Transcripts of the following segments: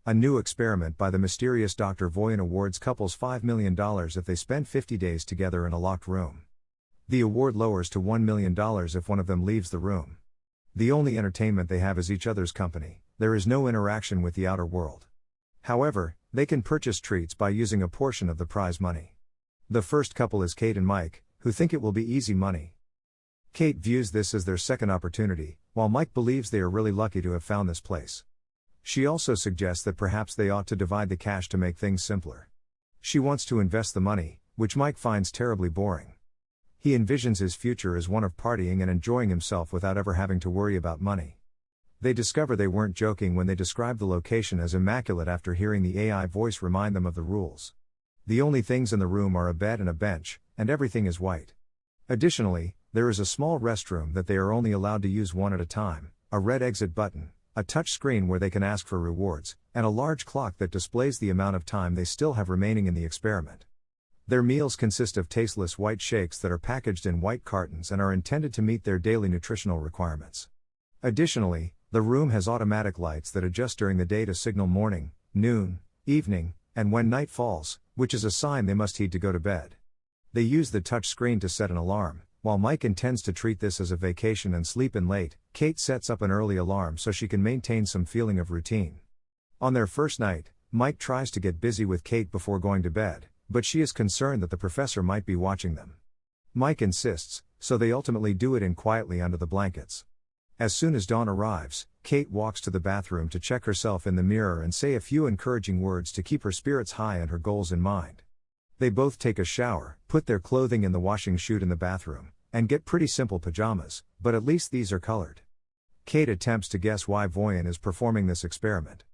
A new experiment by the mysterious Dr. Voyan awards couples $5 million if they spend 50 days together in a locked room. The award lowers to $1 million if one of them leaves the room. The only entertainment they have is each other's company. There is no interaction with the outer world. However, they can purchase treats by using a portion of the prize money. The first couple is Kate and Mike, who think it will be easy money. Kate views this as their second opportunity, while Mike believes they are really lucky to have found this place. She also suggests that perhaps they ought to divide the cash to make things simpler. She wants to invest the money, which Mike finds terribly boring. He envisions his future as one of partying and enjoying himself without ever having to worry about money. They discover they weren't joking when they describe the location as immaculate after hearing the AI voice remind them of the rules. The only things in the room are a bed and a bench, and everything is white. Additionally, there is a small restroom that they are only allowed to use one at a time, a red exit button, a touch screen where they can ask for rewards, and a large clock that displays the amount of time they still have remaining in the experiment. Their meals consist of tasteless white shakes that are packaged in white cartons and are intended to meet their daily nutritional requirements. Additionally, the room has automatic lights that adjust during the day to signal morning, noon, evening, and when night falls, which is a sign they must heed to go to bed. They use the touch screen to set an alarm. While Mike intends to treat this as a vacation and sleep in late, Kate sets up an early alarm so she can maintain some feeling of routine. On their first night, Mike tries to get busy with Kate before going to bed, but she is concerned that the professor might be watching them. Mike insists, so they ultimately do it in quietly under the blankets. As soon as dawn arrives, Kate walks to the bathroom to check herself in the mirror and say a few encouraging words to keep her spirits high and her goals in mind. They both take a shower, put their clothing in the washing chute in the bathroom, and get pretty simple pajamas, but at least these are colored. Kate attempts to guess why Voyan is performing this experiment.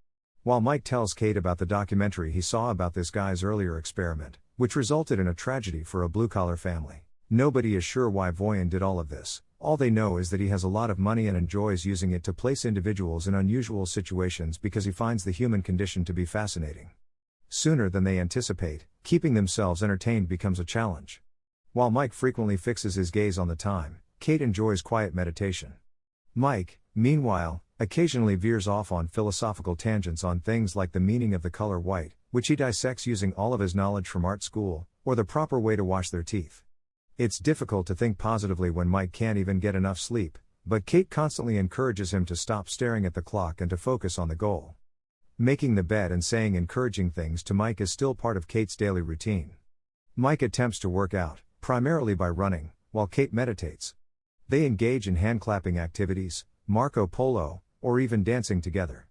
While Mike tells Kate about the documentary he saw about this guy's earlier experiment, which resulted in a tragedy for a blue-collar family, nobody is sure why Voyan did all of this. All they know is that he has a lot of money and enjoys using it to place individuals in unusual situations because he finds the human condition to be fascinating. Sooner than they anticipate, keeping themselves entertained becomes a challenge. While Mike frequently fixes his gaze on the time, Kate enjoys quiet meditation. Mike, meanwhile, occasionally veers off on philosophical tangents on things like the meaning of the color white, which he dissects using all of his knowledge from art school, or the proper way to wash their teeth. It's difficult to think positively when Mike can't even get enough sleep, but Kate constantly encourages him to stop staring at the clock and to focus on the goal. Making the bed and saying encouraging things to Mike is still part of Kate's daily routine. Mike attempts to work out, primarily by running, while Kate meditates. They engage in hand-clapping activities, Marco Polo, or even dancing together.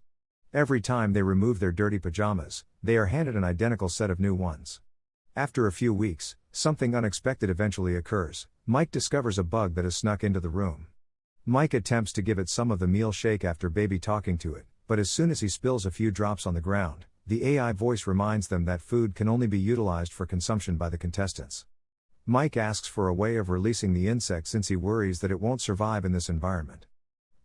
Every time they remove their dirty pajamas, they are handed an identical set of new ones. After a few weeks, something unexpected eventually occurs. Mike discovers a bug that has snuck into the room. Mike attempts to give it some of the meal shake after baby talking to it, but as soon as he spills a few drops on the ground, the AI voice reminds them that food can only be utilized for consumption by the contestants. Mike asks for a way of releasing the insect since he worries that it won't survive in this environment.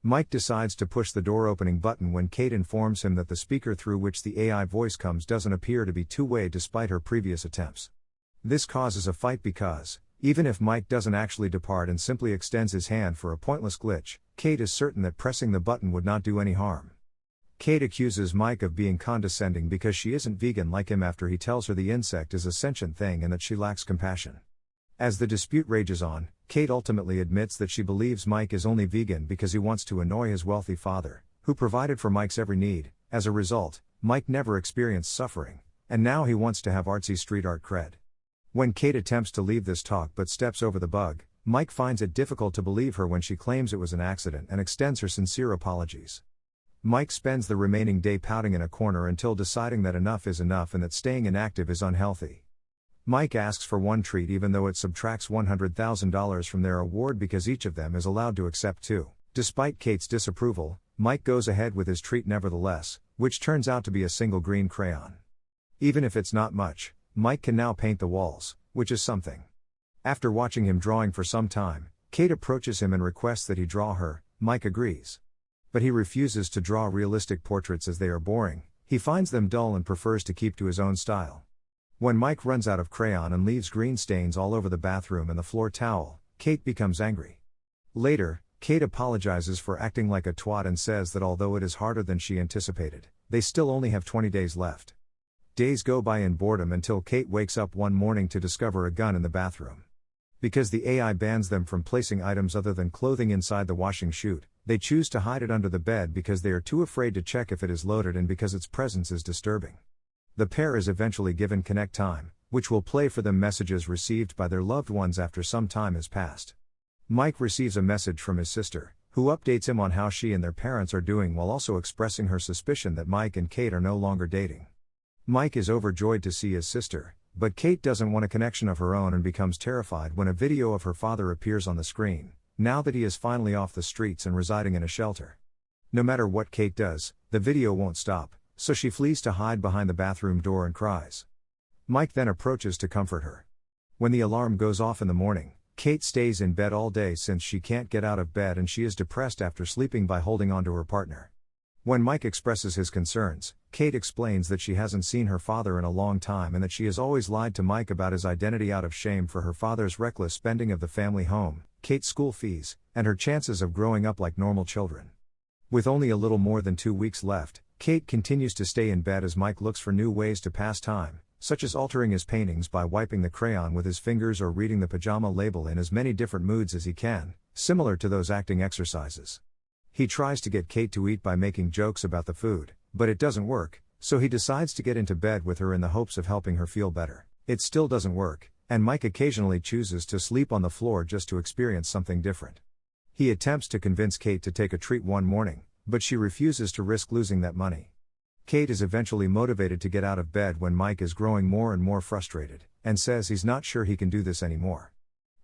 Mike decides to push the door opening button when Kate informs him that the speaker through which the AI voice comes doesn't appear to be two-way despite her previous attempts. This causes a fight because, even if Mike doesn't actually depart and simply extends his hand for a pointless glitch, Kate is certain that pressing the button would not do any harm. Kate accuses Mike of being condescending because she isn't vegan like him after he tells her the insect is a sentient thing and that she lacks compassion. As the dispute rages on, Kate ultimately admits that she believes Mike is only vegan because he wants to annoy his wealthy father, who provided for Mike's every need. As a result, Mike never experienced suffering, and now he wants to have artsy street art cred. When Kate attempts to leave this talk but steps over the bug, Mike finds it difficult to believe her when she claims it was an accident and extends her sincere apologies. Mike spends the remaining day pouting in a corner until deciding that enough is enough and that staying inactive is unhealthy. Mike asks for one treat even though it subtracts $100,000 from their award because each of them is allowed to accept two. Despite Kate's disapproval, Mike goes ahead with his treat nevertheless, which turns out to be a single green crayon. Even if it's not much, Mike can now paint the walls, which is something. After watching him drawing for some time, Kate approaches him and requests that he draw her. Mike agrees. But he refuses to draw realistic portraits as they are boring. He finds them dull and prefers to keep to his own style. When Mike runs out of crayon and leaves green stains all over the bathroom and the floor towel, Kate becomes angry. Later, Kate apologizes for acting like a twat and says that although it is harder than she anticipated, They still only have 20 days left. Days go by in boredom until Kate wakes up one morning to discover a gun in the bathroom. Because the AI bans them from placing items other than clothing inside the washing chute, they choose to hide it under the bed because they are too afraid to check if it is loaded and because its presence is disturbing. The pair is eventually given Connect Time, which will play for them messages received by their loved ones after some time has passed. Mike receives a message from his sister, who updates him on how she and their parents are doing while also expressing her suspicion that Mike and Kate are no longer dating. Mike is overjoyed to see his sister, but Kate doesn't want a connection of her own and becomes terrified when a video of her father appears on the screen, now that he is finally off the streets and residing in a shelter. No matter what Kate does, the video won't stop, so she flees to hide behind the bathroom door and cries. Mike then approaches to comfort her. When the alarm goes off in the morning, Kate stays in bed all day since she can't get out of bed and she is depressed after sleeping by holding on to her partner. When Mike expresses his concerns, Kate explains that she hasn't seen her father in a long time and that she has always lied to Mike about his identity out of shame for her father's reckless spending of the family home, Kate's school fees, and her chances of growing up like normal children. With only a little more than 2 weeks left, Kate continues to stay in bed as Mike looks for new ways to pass time, such as altering his paintings by wiping the crayon with his fingers or reading the pajama label in as many different moods as he can, similar to those acting exercises. He tries to get Kate to eat by making jokes about the food, but it doesn't work, so he decides to get into bed with her in the hopes of helping her feel better. It still doesn't work, and Mike occasionally chooses to sleep on the floor just to experience something different. He attempts to convince Kate to take a treat one morning, but she refuses to risk losing that money. Kate is eventually motivated to get out of bed when Mike is growing more and more frustrated, and says he's not sure he can do this anymore.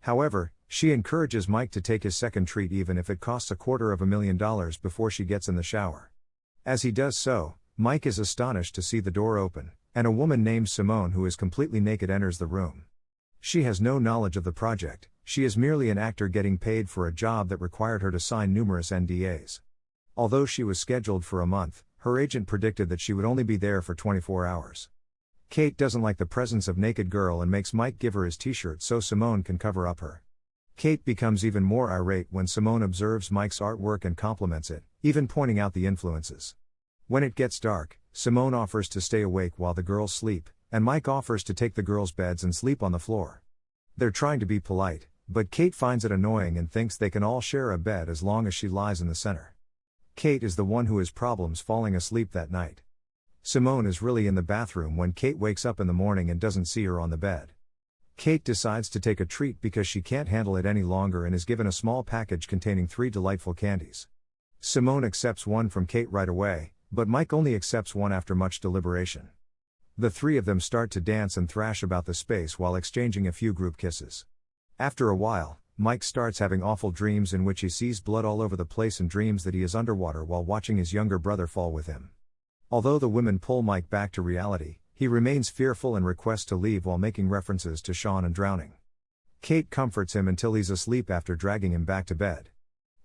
However, she encourages Mike to take his second treat even if it costs $250,000 before she gets in the shower. As he does so, Mike is astonished to see the door open, and a woman named Simone who is completely naked enters the room. She has no knowledge of the project, she is merely an actor getting paid for a job that required her to sign numerous NDAs. Although she was scheduled for a month, her agent predicted that she would only be there for 24 hours. Kate doesn't like the presence of naked girl and makes Mike give her his t-shirt so Simone can cover up her. Kate becomes even more irate when Simone observes Mike's artwork and compliments it, even pointing out the influences. When it gets dark, Simone offers to stay awake while the girls sleep, and Mike offers to take the girls' beds and sleep on the floor. They're trying to be polite, but Kate finds it annoying and thinks they can all share a bed as long as she lies in the center. Kate is the one who has problems falling asleep that night. Simone is really in the bathroom when Kate wakes up in the morning and doesn't see her on the bed. Kate decides to take a treat because she can't handle it any longer and is given a small package containing 3 delightful candies. Simone accepts one from Kate right away, but Mike only accepts one after much deliberation. The 3 of them start to dance and thrash about the space while exchanging a few group kisses. After a while, Mike starts having awful dreams in which he sees blood all over the place and dreams that he is underwater while watching his younger brother fall with him. Although the women pull Mike back to reality, he remains fearful and requests to leave while making references to Sean and drowning. Kate comforts him until he's asleep after dragging him back to bed.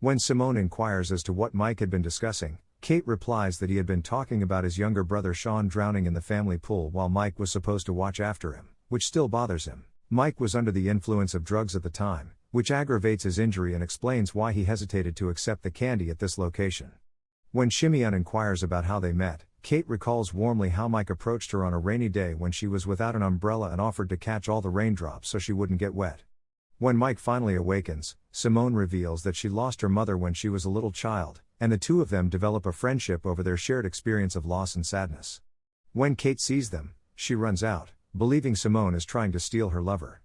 When Simone inquires as to what Mike had been discussing, Kate replies that he had been talking about his younger brother Sean drowning in the family pool while Mike was supposed to watch after him, which still bothers him. Mike was under the influence of drugs at the time, which aggravates his injury and explains why he hesitated to accept the candy at this location. When Shimeon inquires about how they met, Kate recalls warmly how Mike approached her on a rainy day when she was without an umbrella and offered to catch all the raindrops so she wouldn't get wet. When Mike finally awakens, Simone reveals that she lost her mother when she was a little child, and the 2 of them develop a friendship over their shared experience of loss and sadness. When Kate sees them, she runs out, believing Simone is trying to steal her lover.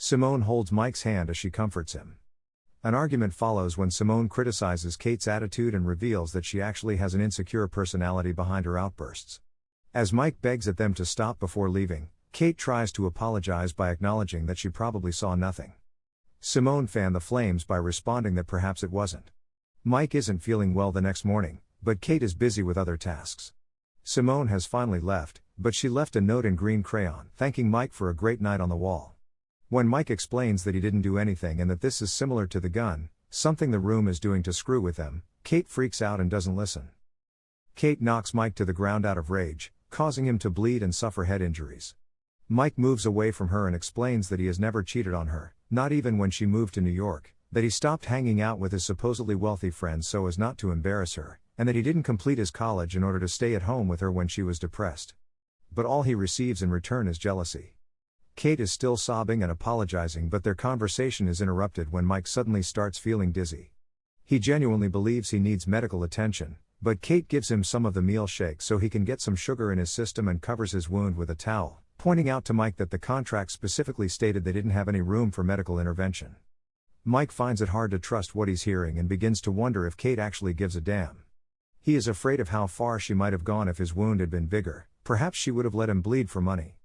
Simone holds Mike's hand as she comforts him. An argument follows when Simone criticizes Kate's attitude and reveals that she actually has an insecure personality behind her outbursts. As Mike begs at them to stop before leaving, Kate tries to apologize by acknowledging that she probably saw nothing. Simone fanned the flames by responding that perhaps it wasn't. Mike isn't feeling well the next morning, but Kate is busy with other tasks. Simone has finally left, but she left a note in green crayon thanking Mike for a great night on the wall. When Mike explains that he didn't do anything and that this is similar to the gun, something the room is doing to screw with them, Kate freaks out and doesn't listen. Kate knocks Mike to the ground out of rage, causing him to bleed and suffer head injuries. Mike moves away from her and explains that he has never cheated on her, not even when she moved to New York, that he stopped hanging out with his supposedly wealthy friends so as not to embarrass her, and that he didn't complete his college in order to stay at home with her when she was depressed. But all he receives in return is jealousy. Kate is still sobbing and apologizing, but their conversation is interrupted when Mike suddenly starts feeling dizzy. He genuinely believes he needs medical attention, but Kate gives him some of the meal shake so he can get some sugar in his system and covers his wound with a towel, pointing out to Mike that the contract specifically stated they didn't have any room for medical intervention. Mike finds it hard to trust what he's hearing and begins to wonder if Kate actually gives a damn. He is afraid of how far she might have gone if his wound had been bigger. Perhaps she would have let him bleed for money.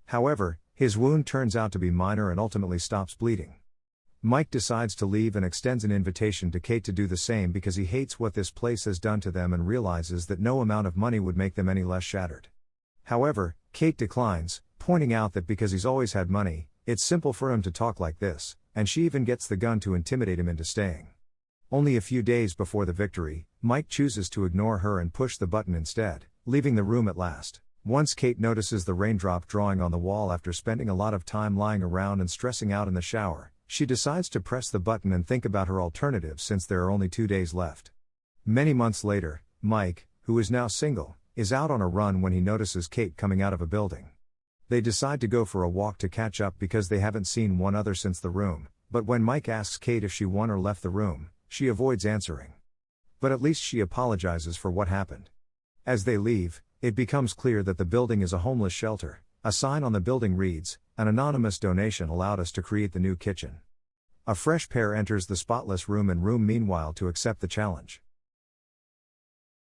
However, his wound turns out to be minor and ultimately stops bleeding. Mike decides to leave and extends an invitation to Kate to do the same because he hates what this place has done to them and realizes that no amount of money would make them any less shattered. However, Kate declines, pointing out that because he's always had money, it's simple for him to talk like this, and she even gets the gun to intimidate him into staying. Only a few days before the victory, Mike chooses to ignore her and push the button instead, leaving the room at last. Once Kate notices the raindrop drawing on the wall after spending a lot of time lying around and stressing out in the shower, she decides to press the button and think about her alternatives since there are only 2 days left. Many months later, Mike, who is now single, is out on a run when he notices Kate coming out of a building. They decide to go for a walk to catch up because they haven't seen one another since the room, but when Mike asks Kate if she won or left the room, she avoids answering. But at least she apologizes for what happened. As they leave, it becomes clear that the building is a homeless shelter. A sign on the building reads, "An anonymous donation allowed us to create the new kitchen." A fresh pair enters the spotless room and room meanwhile to accept the challenge.